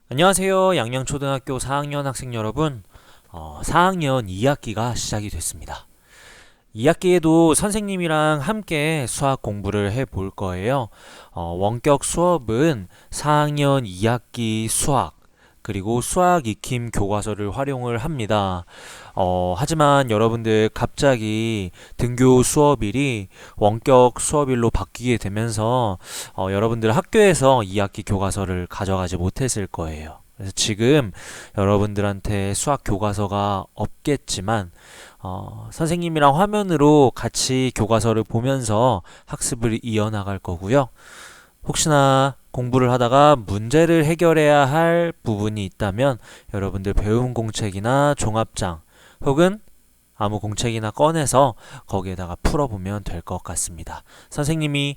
안녕하세요. 양양초등학교 4학년 학생 여러분. 4학년 2학기가 시작이 됐습니다. 2학기에도 선생님이랑 함께 수학 공부를 해볼 거예요. 원격 수업은 4학년 2학기 수학, 그리고 수학 익힘 교과서를 활용을 합니다. 하지만 여러분들 갑자기 등교 수업일이 원격 수업일로 바뀌게 되면서 여러분들 학교에서 2학기 교과서를 가져가지 못했을 거예요. 그래서 지금 여러분들한테 수학 교과서가 없겠지만 선생님이랑 화면으로 같이 교과서를 보면서 학습을 이어나갈 거고요. 혹시나 공부를 하다가 문제를 해결해야 할 부분이 있다면 여러분들 배움 공책이나 종합장 혹은 아무 공책이나 꺼내서 거기에다가 풀어보면 될 것 같습니다. 선생님이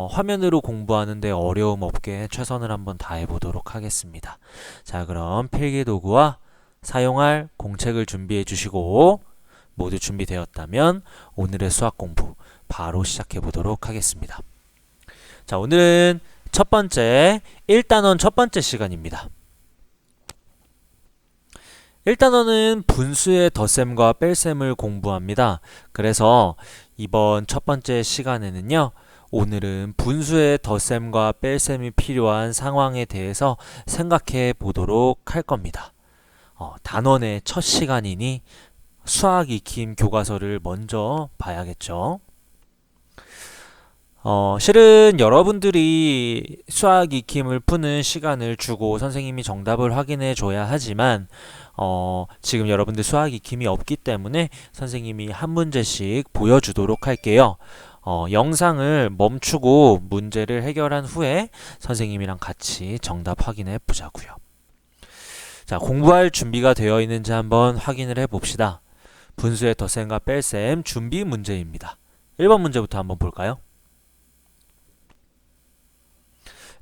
화면으로 공부하는데 어려움 없게 최선을 한번 다해보도록 하겠습니다. 자, 그럼 필기도구와 사용할 공책을 준비해 주시고 모두 준비되었다면 오늘의 수학 공부 바로 시작해 보도록 하겠습니다. 자, 오늘은 첫 번째 1단원 첫 번째 시간입니다. 1단원은 분수의 덧셈과 뺄셈을 공부합니다. 그래서 이번 첫 번째 시간에는요, 오늘은 분수의 덧셈과 뺄셈이 필요한 상황에 대해서 생각해 보도록 할 겁니다. 단원의 첫 시간이니 수학 익힘 교과서를 먼저 봐야겠죠. 실은 여러분들이 수학 익힘을 푸는 시간을 주고 선생님이 정답을 확인해 줘야 하지만 지금 여러분들 수학 익힘이 없기 때문에 선생님이 한 문제씩 보여주도록 할게요. 영상을 멈추고 문제를 해결한 후에 선생님이랑 같이 정답 확인해 보자고요. 자, 공부할 준비가 되어 있는지 한번 확인을 해 봅시다. 분수의 덧셈과 뺄셈 준비 문제입니다. 1번 문제부터 한번 볼까요?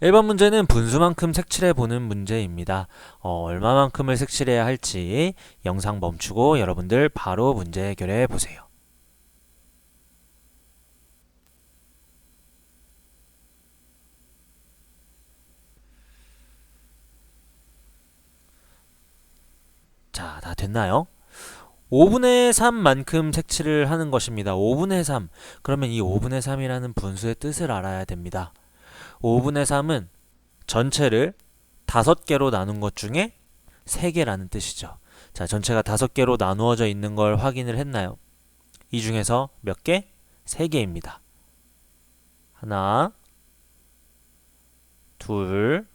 1번 문제는 분수만큼 색칠해 보는 문제입니다. 얼마만큼을 색칠해야 할지 영상 멈추고 여러분들 바로 문제 해결해 보세요. 자, 다 됐나요? 5분의 3만큼 색칠을 하는 것입니다. 5분의 3. 그러면 이 5분의 3이라는 분수의 뜻을 알아야 됩니다. 5분의 3은 전체를 5개로 나눈 것 중에 3개라는 뜻이죠. 자, 전체가 5개로 나누어져 있는 걸 확인을 했나요? 이 중에서 몇 개? 3개입니다. 하나, 둘,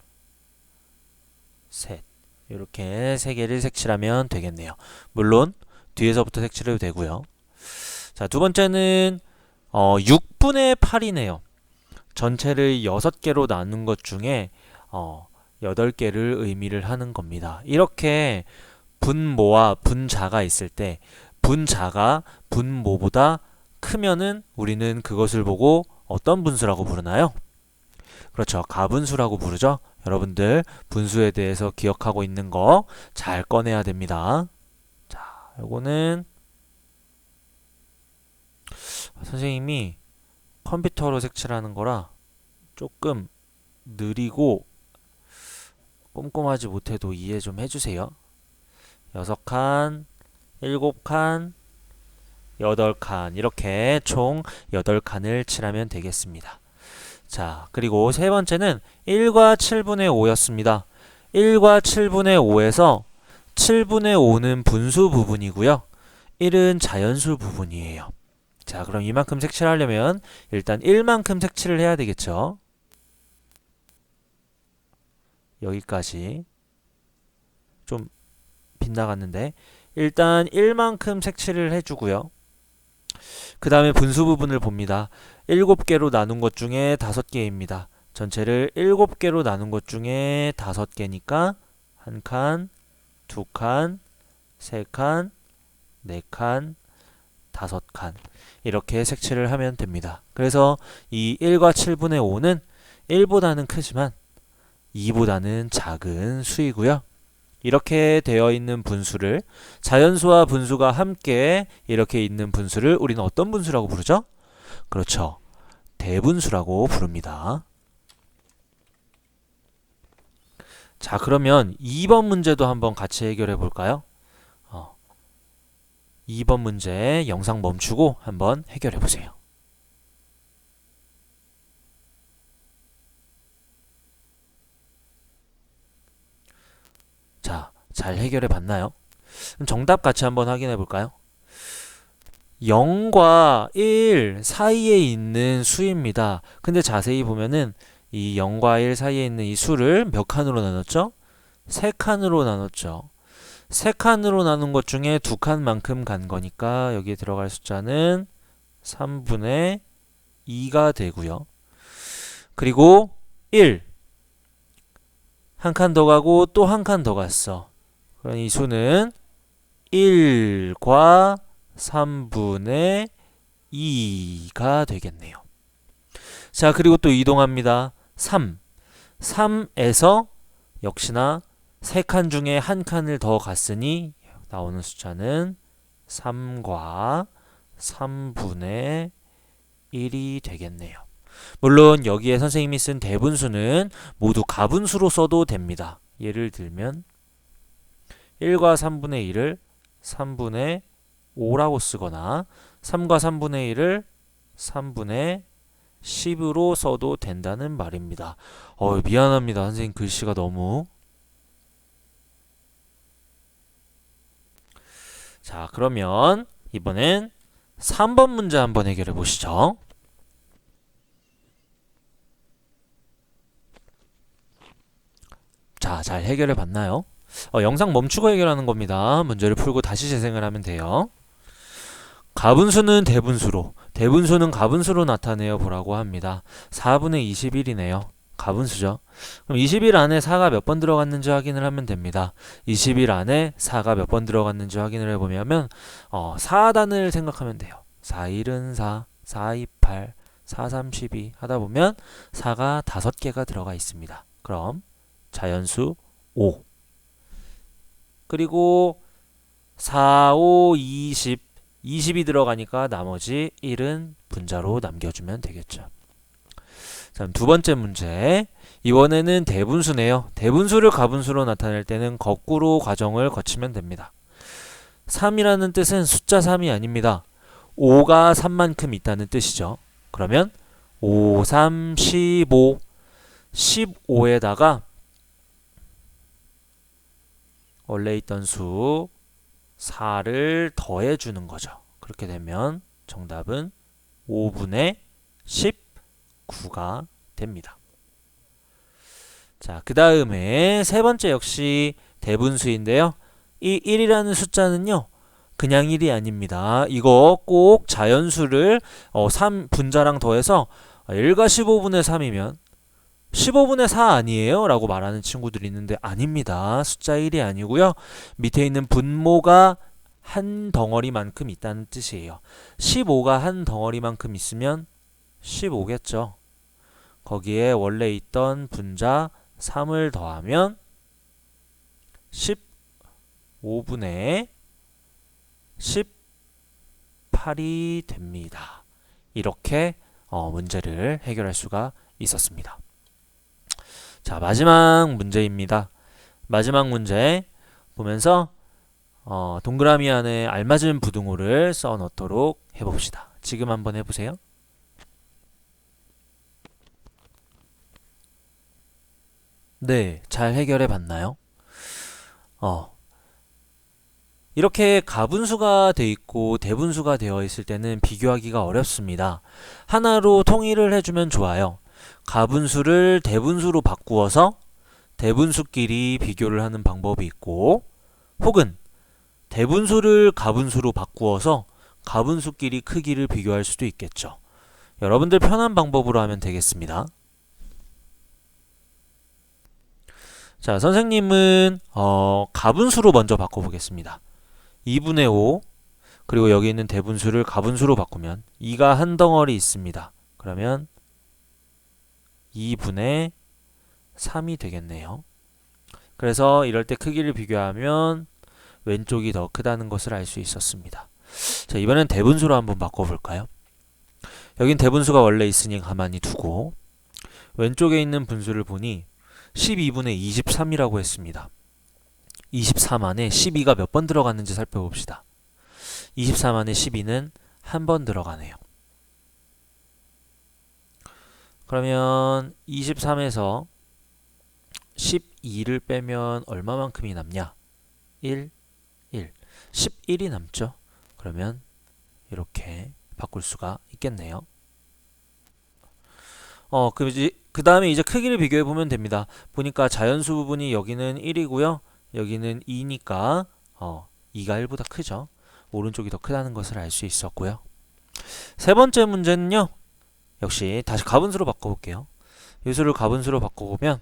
셋. 이렇게 3개를 색칠하면 되겠네요. 물론 뒤에서부터 색칠해도 되고요. 자, 두 번째는 6분의 8이네요. 전체를 6개로 나눈 것 중에 8개를 의미를 하는 겁니다. 이렇게 분모와 분자가 있을 때 분자가 분모보다 크면은 우리는 그것을 보고 어떤 분수라고 부르나요? 그렇죠. 가분수라고 부르죠. 여러분들 분수에 대해서 기억하고 있는 거 잘 꺼내야 됩니다. 자, 요거는 선생님이 컴퓨터로 색칠하는 거라 조금 느리고 꼼꼼하지 못해도 이해 좀 해주세요. 6칸, 7칸, 8칸 이렇게 총 8칸을 칠하면 되겠습니다. 자, 그리고 세 번째는 1과 7분의 5였습니다. 1과 7분의 5에서 7분의 5는 분수 부분이고요. 1은 자연수 부분이에요. 자, 그럼 이만큼 색칠하려면 일단 1만큼 색칠을 해야 되겠죠. 여기까지 좀 빗나갔는데 일단 1만큼 색칠을 해주고요. 그 다음에 분수 부분을 봅니다. 7개로 나눈 것 중에 5개입니다. 전체를 7개로 나눈 것 중에 5개니까 1칸, 2칸, 3칸, 4칸, 5칸 이렇게 색칠을 하면 됩니다. 그래서 이 1과 7분의 5는 1보다는 크지만 2보다는 작은 수이고요. 이렇게 되어 있는 분수를 자연수와 분수가 함께 이렇게 있는 분수를 우리는 어떤 분수라고 부르죠? 그렇죠. 대분수라고 부릅니다. 자, 그러면 2번 문제도 한번 같이 해결해 볼까요? 2번 문제 영상 멈추고 한번 해결해 보세요. 자, 잘 해결해 봤나요? 그럼 정답 같이 한번 확인해 볼까요? 0과 1 사이에 있는 수입니다. 근데 자세히 보면은 이 0과 1 사이에 있는 이 수를 몇 칸으로 나눴죠? 3칸으로 나눴죠. 3칸으로 나눈 것 중에 2칸만큼 간 거니까 여기에 들어갈 숫자는 3분의 2가 되고요. 그리고 1 한 칸 더 가고 또 한 칸 더 갔어. 그럼 이 수는 1과 3분의 2가 되겠네요. 자, 그리고 또 이동합니다. 3에서 역시나 3칸 중에 한 칸을 더 갔으니 나오는 숫자는 3과 3분의 1이 되겠네요. 물론 여기에 선생님이 쓴 대분수는 모두 가분수로 써도 됩니다. 예를 들면 1과 3분의 1을 3분의 5라고 쓰거나 3과 3분의 1을 3분의 10으로 써도 된다는 말입니다. 미안합니다. 선생님 글씨가 너무. 자, 그러면 이번엔 3번 문제 한번 해결해 보시죠. 자, 잘 해결해 봤나요? 영상 멈추고 해결하는 겁니다. 문제를 풀고 다시 재생을 하면 돼요. 가분수는 대분수로, 대분수는 가분수로 나타내어 보라고 합니다. 4분의 21이네요. 가분수죠. 그럼 21 안에 4가 몇 번 들어갔는지 확인을 하면 됩니다. 21 안에 4가 몇 번 들어갔는지 확인을 해보면 4단을 생각하면 돼요. 4, 1은 4, 4, 2, 8, 4, 3, 12 하다 보면 4가 5개가 들어가 있습니다. 그럼 자연수 5 그리고 4, 5, 20 20이 들어가니까 나머지 1은 분자로 남겨주면 되겠죠. 자, 두 번째 문제. 이번에는 대분수네요. 대분수를 가분수로 나타낼 때는 거꾸로 과정을 거치면 됩니다. 3이라는 뜻은 숫자 3이 아닙니다. 5가 3만큼 있다는 뜻이죠. 그러면 5, 3, 15 15에다가 원래 있던 수 4를 더해주는 거죠. 그렇게 되면 정답은 5분의 19가 됩니다. 자, 그 다음에 세 번째 역시 대분수인데요. 이 1이라는 숫자는요, 그냥 1이 아닙니다. 이거 꼭 자연수를 3 분자랑 더해서 1과 15분의 3이면 15분의 4 아니에요? 라고 말하는 친구들이 있는데 아닙니다. 숫자 1이 아니고요. 밑에 있는 분모가 한 덩어리만큼 있다는 뜻이에요. 15가 한 덩어리만큼 있으면 15겠죠. 거기에 원래 있던 분자 3을 더하면 15분의 18이 됩니다. 이렇게 문제를 해결할 수가 있었습니다. 자, 마지막 문제입니다. 마지막 문제 보면서 동그라미 안에 알맞은 부등호를 써 넣도록 해봅시다. 지금 한번 해보세요. 네, 잘 해결해 봤나요? 이렇게 가분수가 돼 있고 대분수가 되어 있을 때는 비교하기가 어렵습니다. 하나로 통일을 해주면 좋아요. 가분수를 대분수로 바꾸어서 대분수끼리 비교를 하는 방법이 있고, 혹은 대분수를 가분수로 바꾸어서 가분수끼리 크기를 비교할 수도 있겠죠. 여러분들 편한 방법으로 하면 되겠습니다. 자, 선생님은 가분수로 먼저 바꿔보겠습니다. 2분의 5 그리고 여기 있는 대분수를 가분수로 바꾸면 2가 한 덩어리 있습니다. 그러면 2분의 3이 되겠네요. 그래서 이럴 때 크기를 비교하면 왼쪽이 더 크다는 것을 알 수 있었습니다. 자, 이번엔 대분수로 한번 바꿔볼까요? 여긴 대분수가 원래 있으니 가만히 두고 왼쪽에 있는 분수를 보니 12분의 23이라고 했습니다. 23 안에 12가 몇 번 들어갔는지 살펴봅시다. 23 안에 12는 한 번 들어가네요. 그러면 23에서 12를 빼면 얼마만큼이 남냐? 1, 1. 11이 남죠. 그러면 이렇게 바꿀 수가 있겠네요. 그 다음에 이제 크기를 비교해 보면 됩니다. 보니까 자연수 부분이 여기는 1이고요. 여기는 2니까 2가 1보다 크죠. 오른쪽이 더 크다는 것을 알 수 있었고요. 세 번째 문제는요. 역시 다시 가분수로 바꿔볼게요. 요수를 가분수로 바꿔보면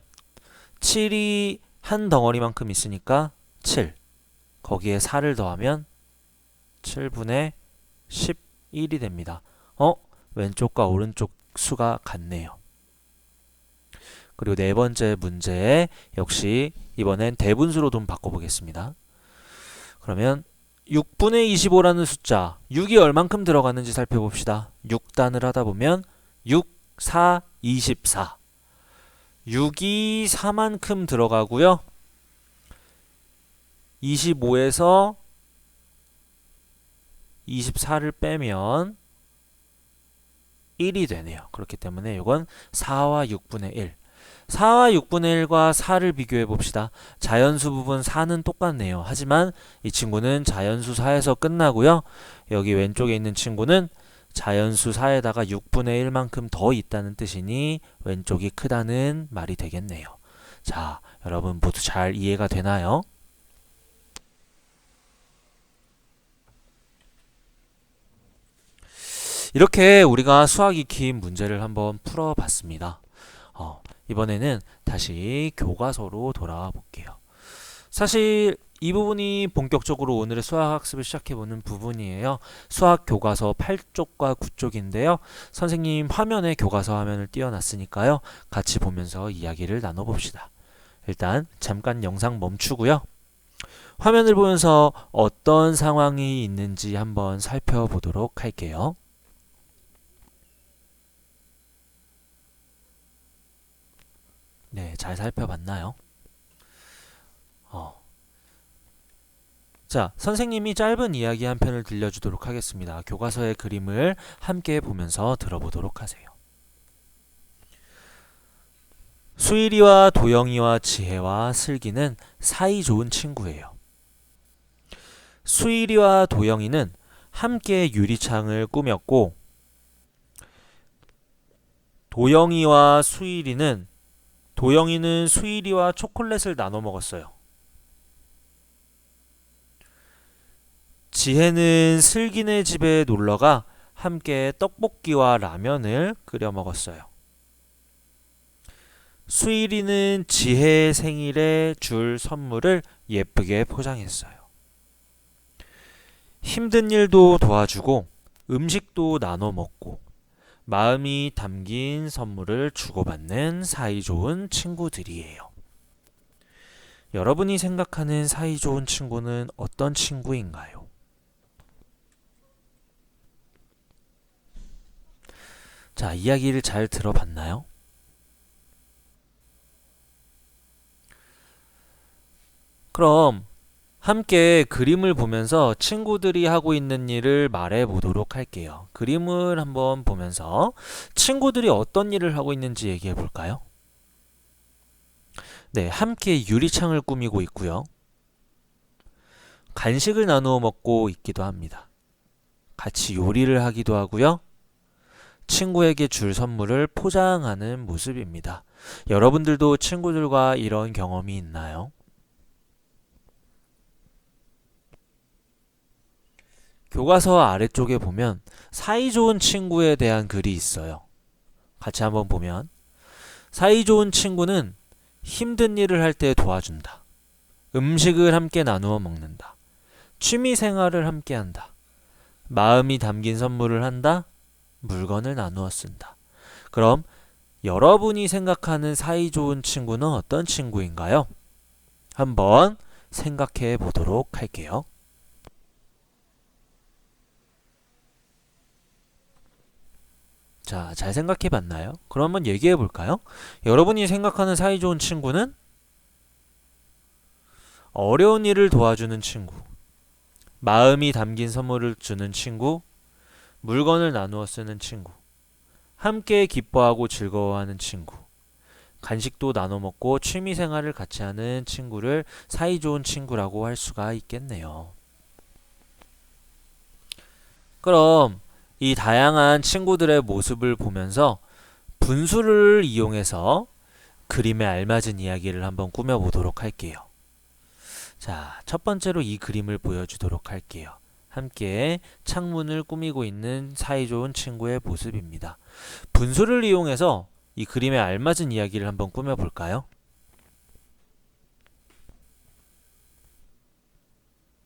7이 한 덩어리만큼 있으니까 7. 거기에 4를 더하면 7분의 11이 됩니다. 왼쪽과 오른쪽 수가 같네요. 그리고 네 번째 문제 역시 이번엔 대분수로 좀 바꿔보겠습니다. 그러면 6분의 25라는 숫자 6이 얼만큼 들어가는지 살펴봅시다. 6단을 하다 보면 6, 4, 24 6이 4만큼 들어가고요. 25에서 24를 빼면 1이 되네요. 그렇기 때문에 이건 4와 6분의 1 4와 6분의 1과 4를 비교해 봅시다. 자연수 부분 4는 똑같네요. 하지만 이 친구는 자연수 4에서 끝나고요. 여기 왼쪽에 있는 친구는 자연수 4에다가 6분의 1만큼 더 있다는 뜻이니 왼쪽이 크다는 말이 되겠네요. 자, 여러분 모두 잘 이해가 되나요? 이렇게 우리가 수학 익힘 문제를 한번 풀어봤습니다. 이번에는 다시 교과서로 돌아와 볼게요. 사실 이 부분이 본격적으로 오늘의 수학 학습을 시작해보는 부분이에요. 수학 교과서 8쪽과 9쪽인데요. 선생님 화면에 교과서 화면을 띄워놨으니까요. 같이 보면서 이야기를 나눠봅시다. 일단 잠깐 영상 멈추고요. 화면을 보면서 어떤 상황이 있는지 한번 살펴보도록 할게요. 네, 잘 살펴봤나요? 자, 선생님이 짧은 이야기 한 편을 들려주도록 하겠습니다. 교과서의 그림을 함께 보면서 들어보도록 하세요. 수일이와 도영이와 지혜와 슬기는 사이 좋은 친구예요. 수일이와 도영이는 함께 유리창을 꾸몄고 도영이는 수일이와 초콜릿을 나눠 먹었어요. 지혜는 슬기네 집에 놀러가 함께 떡볶이와 라면을 끓여 먹었어요. 수일이는 지혜의 생일에 줄 선물을 예쁘게 포장했어요. 힘든 일도 도와주고 음식도 나눠 먹고 마음이 담긴 선물을 주고받는 사이좋은 친구들이에요. 여러분이 생각하는 사이좋은 친구는 어떤 친구인가요? 자, 이야기를 잘 들어봤나요? 그럼 함께 그림을 보면서 친구들이 하고 있는 일을 말해 보도록 할게요. 그림을 한번 보면서 친구들이 어떤 일을 하고 있는지 얘기해 볼까요? 네, 함께 유리창을 꾸미고 있고요. 간식을 나누어 먹고 있기도 합니다. 같이 요리를 하기도 하고요. 친구에게 줄 선물을 포장하는 모습입니다. 여러분들도 친구들과 이런 경험이 있나요? 교과서 아래쪽에 보면 사이좋은 친구에 대한 글이 있어요. 같이 한번 보면 사이좋은 친구는 힘든 일을 할 때 도와준다. 음식을 함께 나누어 먹는다. 취미생활을 함께 한다. 마음이 담긴 선물을 한다. 물건을 나누어 쓴다. 그럼 여러분이 생각하는 사이좋은 친구는 어떤 친구인가요? 한번 생각해 보도록 할게요. 자, 잘 생각해 봤나요? 그럼 한번 얘기해 볼까요? 여러분이 생각하는 사이좋은 친구는 어려운 일을 도와주는 친구, 마음이 담긴 선물을 주는 친구, 물건을 나누어 쓰는 친구, 함께 기뻐하고 즐거워하는 친구, 간식도 나눠 먹고 취미 생활을 같이 하는 친구를 사이좋은 친구라고 할 수가 있겠네요. 그럼 이 다양한 친구들의 모습을 보면서 분수를 이용해서 그림에 알맞은 이야기를 한번 꾸며보도록 할게요. 자, 첫 번째로 이 그림을 보여주도록 할게요. 함께 창문을 꾸미고 있는 사이좋은 친구의 모습입니다. 분수를 이용해서 이 그림에 알맞은 이야기를 한번 꾸며볼까요?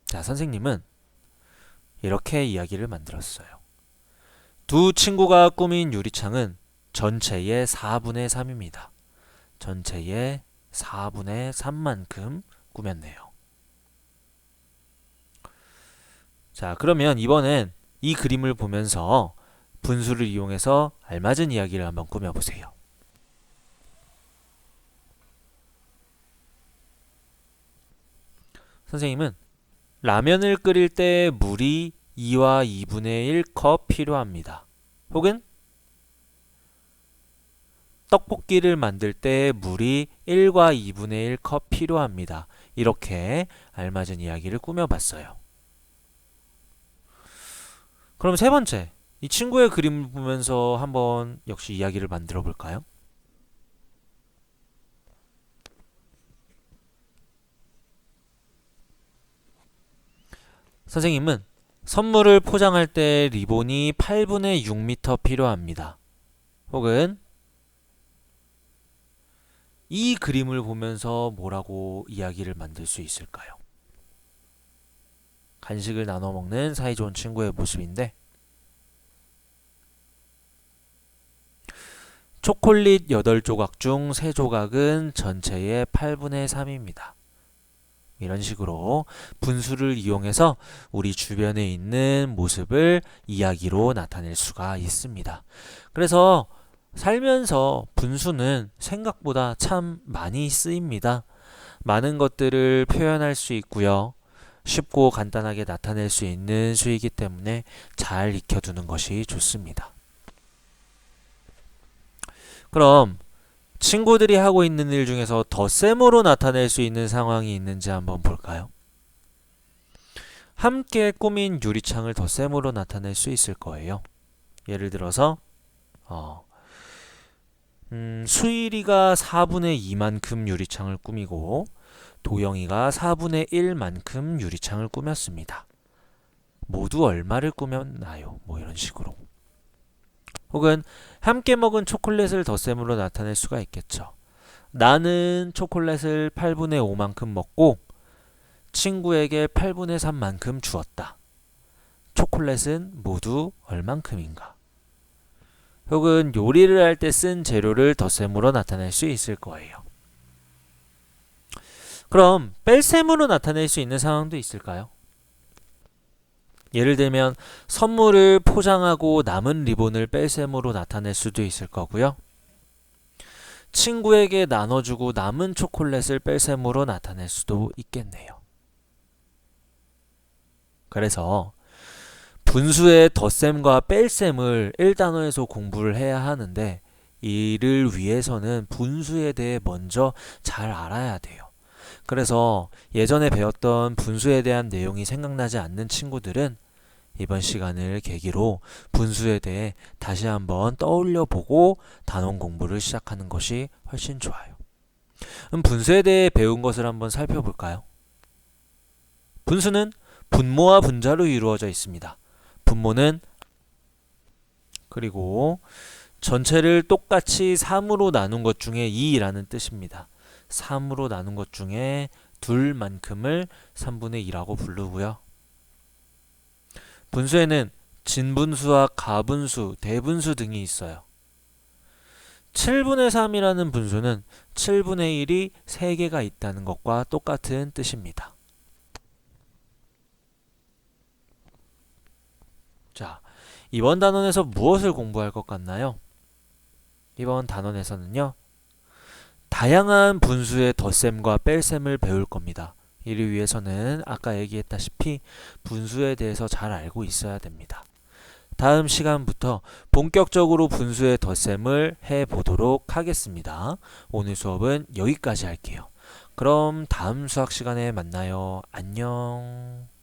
자, 선생님은 이렇게 이야기를 만들었어요. 두 친구가 꾸민 유리창은 전체의 4분의 3입니다. 전체의 4분의 3만큼 꾸몄네요. 자, 그러면 이번엔 이 그림을 보면서 분수를 이용해서 알맞은 이야기를 한번 꾸며보세요. 선생님은 라면을 끓일 때 물이 2와 2분의 1컵 필요합니다. 혹은 떡볶이를 만들 때 물이 1과 2분의 1컵 필요합니다. 이렇게 알맞은 이야기를 꾸며봤어요. 그럼 세 번째, 이 친구의 그림을 보면서 한번 역시 이야기를 만들어 볼까요? 선생님은 선물을 포장할 때 리본이 8분의 6m 필요합니다. 혹은 이 그림을 보면서 뭐라고 이야기를 만들 수 있을까요? 간식을 나눠 먹는 사이좋은 친구의 모습인데 초콜릿 8조각 중 3조각은 전체의 8분의 3입니다. 이런 식으로 분수를 이용해서 우리 주변에 있는 모습을 이야기로 나타낼 수가 있습니다. 그래서 살면서 분수는 생각보다 참 많이 쓰입니다. 많은 것들을 표현할 수 있고요. 쉽고 간단하게 나타낼 수 있는 수이기 때문에 잘 익혀두는 것이 좋습니다. 그럼 친구들이 하고 있는 일 중에서 덧셈으로 나타낼 수 있는 상황이 있는지 한번 볼까요? 함께 꾸민 유리창을 덧셈으로 나타낼 수 있을 거예요. 예를 들어서 수일이가 4분의 2만큼 유리창을 꾸미고 도영이가 4분의 1만큼 유리창을 꾸몄습니다. 모두 얼마를 꾸몄나요? 뭐 이런 식으로. 혹은 함께 먹은 초콜릿을 덧셈으로 나타낼 수가 있겠죠. 나는 초콜릿을 8분의 5만큼 먹고 친구에게 8분의 3만큼 주었다. 초콜릿은 모두 얼만큼인가? 혹은 요리를 할 때 쓴 재료를 덧셈으로 나타낼 수 있을 거예요. 그럼 뺄셈으로 나타낼 수 있는 상황도 있을까요? 예를 들면 선물을 포장하고 남은 리본을 뺄셈으로 나타낼 수도 있을 거고요. 친구에게 나눠주고 남은 초콜릿을 뺄셈으로 나타낼 수도 있겠네요. 그래서 분수의 덧셈과 뺄셈을 1단원에서 공부를 해야 하는데 이를 위해서는 분수에 대해 먼저 잘 알아야 돼요. 그래서 예전에 배웠던 분수에 대한 내용이 생각나지 않는 친구들은 이번 시간을 계기로 분수에 대해 다시 한번 떠올려 보고 단원 공부를 시작하는 것이 훨씬 좋아요. 그럼 분수에 대해 배운 것을 한번 살펴볼까요? 분수는 분모와 분자로 이루어져 있습니다. 분모는 그리고 전체를 똑같이 3으로 나눈 것 중에 2라는 뜻입니다. 3으로 나눈 것 중에 둘만큼을 3분의 2라고 부르고요. 분수에는 진분수와 가분수, 대분수 등이 있어요. 7분의 3이라는 분수는 7분의 1이 3개가 있다는 것과 똑같은 뜻입니다. 자, 이번 단원에서 무엇을 공부할 것 같나요? 이번 단원에서는요, 다양한 분수의 덧셈과 뺄셈을 배울 겁니다. 이를 위해서는 아까 얘기했다시피 분수에 대해서 잘 알고 있어야 됩니다. 다음 시간부터 본격적으로 분수의 덧셈을 해보도록 하겠습니다. 오늘 수업은 여기까지 할게요. 그럼 다음 수학 시간에 만나요. 안녕.